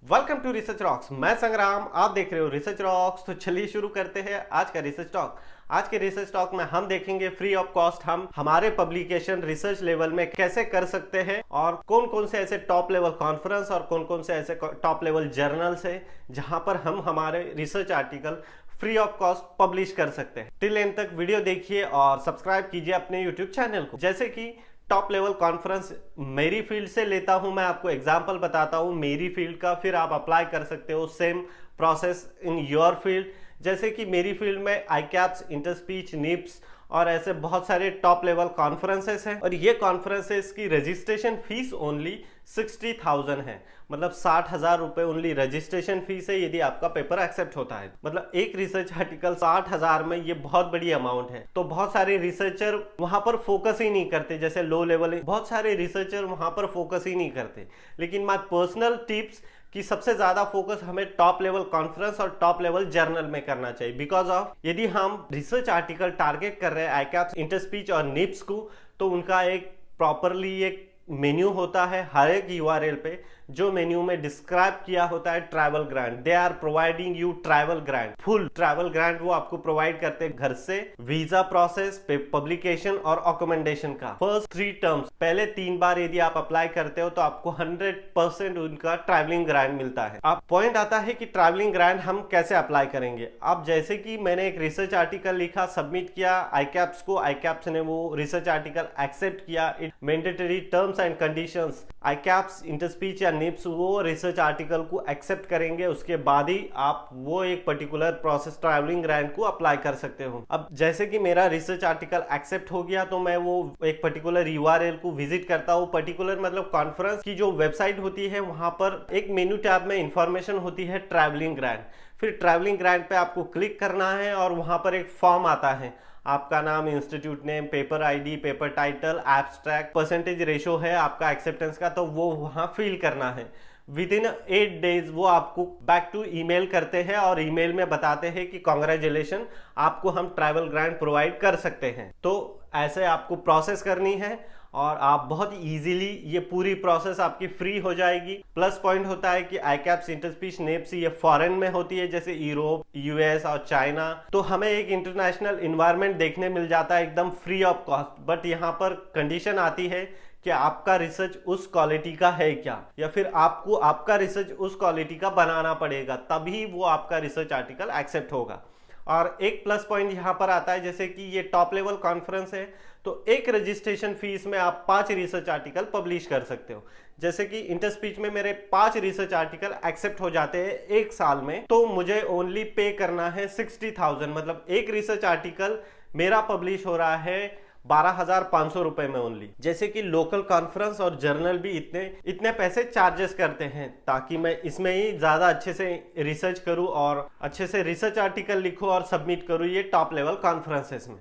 Welcome to research rocks. मैं संग्राम, आप देख रहे हो रिसर्च रॉक्स। तो चलिए शुरू करते हैं आज का रिसर्च टॉक। आज के रिसर्च टॉक में हम देखेंगे फ्री ऑफ कॉस्ट हम हमारे पब्लिकेशन रिसर्च लेवल में कैसे कर सकते हैं और कौन कौन से ऐसे टॉप लेवल कॉन्फ्रेंस और कौन कौन से ऐसे टॉप लेवल जर्नल्स है जहां पर हम हमारे research article free of cost publish कर सकते हैं। टिल एंड तक वीडियो देखिए और सब्सक्राइब कीजिए अपने यूट्यूब चैनल को। जैसे कि टॉप लेवल कॉन्फ्रेंस मेरी फील्ड से लेता हूं, मैं आपको एग्जांपल बताता हूं मेरी फील्ड का, फिर आप अप्लाई कर सकते हो same process in your field. जैसे कि मेरी फील्ड में आईकैप्स, इंटरस्पीच, निप्स और ऐसे बहुत सारे टॉप लेवल कॉन्फ्रेंसेस हैं और ये कॉन्फ्रेंसेस की रजिस्ट्रेशन फीस ओनली 60,000 है, मतलब 60,000 रुपए ओनली रजिस्ट्रेशन फीस है यदि आपका पेपर एक्सेप्ट होता है। मतलब एक रिसर्च आर्टिकल 60,000 में, ये बहुत बड़ी अमाउंट है। तो बहुत सारे रिसर्चर वहां पर फोकस ही नहीं करते, जैसे लो लेवल बहुत सारे रिसर्चर वहां पर फोकस ही नहीं करते। लेकिन माय पर्सनल टिप्स कि सबसे ज्यादा फोकस हमें टॉप लेवल कॉन्फ्रेंस और टॉप लेवल जर्नल में करना चाहिए। बिकॉज ऑफ यदि हम रिसर्च आर्टिकल टारगेट कर रहे हैं आईकैप्स, इंटरस्पीच और निप्स को, तो उनका एक प्रॉपरली एक मेन्यू होता है हर एक यूआरएल पे, जो मेन्यू में डिस्क्राइब किया होता है travel grant. They are providing you travel grant, full travel grant वो आपको प्रोवाइड करते हैं, घर से वीजा प्रोसेस, पब्लिकेशन और अकोमेंडेशन का। फर्स्ट 3 टर्म्स, पहले 3 बार यदि आप अप्लाई करते हो तो आपको 100% उनका ट्रैवलिंग ग्रांट मिलता है। अब पॉइंट आता है कि ट्रैवलिंग ग्रांट हम कैसे अप्लाई करेंगे। अब जैसे कि मैंने एक रिसर्च आर्टिकल लिखा, सबमिट किया आईकैप्स को, आईकैप्स ने वो रिसर्च आर्टिकल एक्सेप्ट किया। It mandatory terms and conditions, ICAPS, Interspeech या निप्स वो रिसर्च आर्टिकल को एक्सेप्ट करेंगे, उसके बाद ही आप वो एक पर्टिकुलर प्रोसेस ट्रैवलिंग ग्रांट को अप्लाई कर सकते हो। अब जैसे कि मेरा रिसर्च आर्टिकल एक्सेप्ट हो गया तो मैं वो एक पर्टिकुलर यूआरएल को विजिट करता हूँ। पर्टिकुलर मतलब कॉन्फ्रेंस की जो वेबसाइट होती है वहां पर एक मेन्यू टैब में इंफॉर्मेशन होती है ट्रैवलिंग ग्रांट। फिर ट्रैवलिंग ग्रांट पे आपको क्लिक करना है और वहां पर एक फॉर्म आता है, आपका नाम, institute name, paper ID, paper title, abstract, percentage ratio है आपका एक्सेप्टेंस का, तो वो वहां फिल करना है। विद इन 8 डेज वो आपको बैक टू ईमेल करते हैं और ईमेल में बताते हैं कि कांग्रेचुलेशन, आपको हम ट्रैवल ग्रांट प्रोवाइड कर सकते हैं। तो ऐसे आपको प्रोसेस करनी है और आप बहुत इजीली ये पूरी प्रोसेस आपकी फ्री हो जाएगी। प्लस पॉइंट होता है कि आईकैप्स, इंटरस्पीच, निप्स ये फॉरेन में होती है, जैसे यूरोप, यूएस और चाइना, तो हमें एक इंटरनेशनल इन्वायरमेंट देखने मिल जाता है एकदम फ्री ऑफ कॉस्ट। बट यहाँ पर कंडीशन आती है कि आपका रिसर्च उस क्वालिटी का है क्या, या फिर आपको आपका रिसर्च उस क्वालिटी का बनाना पड़ेगा, तभी वो आपका रिसर्च आर्टिकल एक्सेप्ट होगा। और एक प्लस पॉइंट यहाँ पर आता है, जैसे कि ये टॉप लेवल कॉन्फ्रेंस है तो एक रजिस्ट्रेशन फीस में आप 5 रिसर्च आर्टिकल पब्लिश कर सकते हो। जैसे कि इंटरस्पीच में मेरे 5 रिसर्च आर्टिकल एक्सेप्ट हो जाते हैं एक साल में, तो मुझे ओनली पे करना है 60,000, मतलब एक रिसर्च आर्टिकल मेरा पब्लिश हो रहा है 12,500 रुपए में ओनली। जैसे कि लोकल कॉन्फ्रेंस और जर्नल भी इतने पैसे चार्जेस करते हैं, ताकि मैं इसमें ही ज्यादा अच्छे से रिसर्च करूं और अच्छे से रिसर्च आर्टिकल लिखूं और सबमिट करूं ये टॉप लेवल कॉन्फ्रेंसेस में।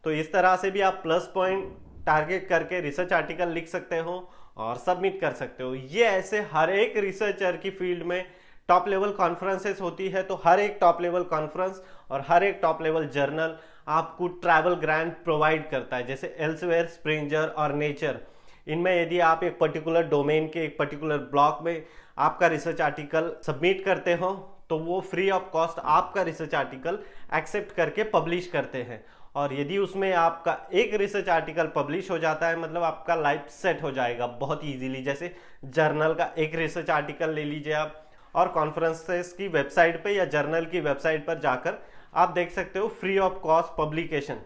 तो इस तरह से भी आप प्लस पॉइंट टारगेट करके रिसर्च आर्टिकल लिख सकते हो और सबमिट कर सकते हो। ये ऐसे हर एक रिसर्चर की फील्ड में टॉप लेवल कॉन्फ्रेंसेस होती है, तो हर एक टॉप लेवल कॉन्फ्रेंस और हर एक टॉप लेवल जर्नल आपको ट्रैवल ग्रांट प्रोवाइड करता है। जैसे एल्सवेयर, स्प्रिंजर और नेचर, इनमें यदि आप एक पर्टिकुलर डोमेन के एक पर्टिकुलर ब्लॉक में आपका रिसर्च आर्टिकल सबमिट करते हो तो वो फ्री ऑफ कॉस्ट आपका रिसर्च आर्टिकल एक्सेप्ट करके पब्लिश करते हैं। और यदि उसमें आपका एक रिसर्च आर्टिकल पब्लिश हो जाता है, मतलब आपका लाइफ सेट हो जाएगा बहुत इजीली। जैसे जर्नल का एक रिसर्च आर्टिकल ले लीजिए आप, और कॉन्फ्रेंसेस की वेबसाइट पे या जर्नल की वेबसाइट पर जाकर आप देख सकते हो फ्री ऑफ कॉस्ट पब्लिकेशन।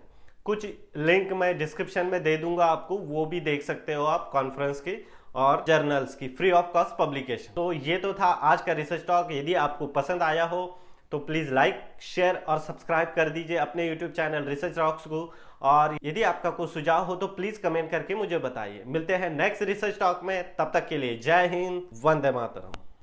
कुछ लिंक मैं डिस्क्रिप्शन में दे दूंगा आपको, वो भी देख सकते हो आप कॉन्फ्रेंस की और जर्नल्स की फ्री ऑफ कॉस्ट पब्लिकेशन। तो ये तो था आज का रिसर्च टॉक। यदि आपको पसंद आया हो तो प्लीज लाइक, शेयर और सब्सक्राइब कर दीजिए अपने यूट्यूब चैनल रिसर्च रॉक्स को। और यदि आपका कोई सुझाव हो तो प्लीज कमेंट करके मुझे बताइए। मिलते हैं नेक्स्ट रिसर्च टॉक में, तब तक के लिए जय हिंद, वंदे मातरम।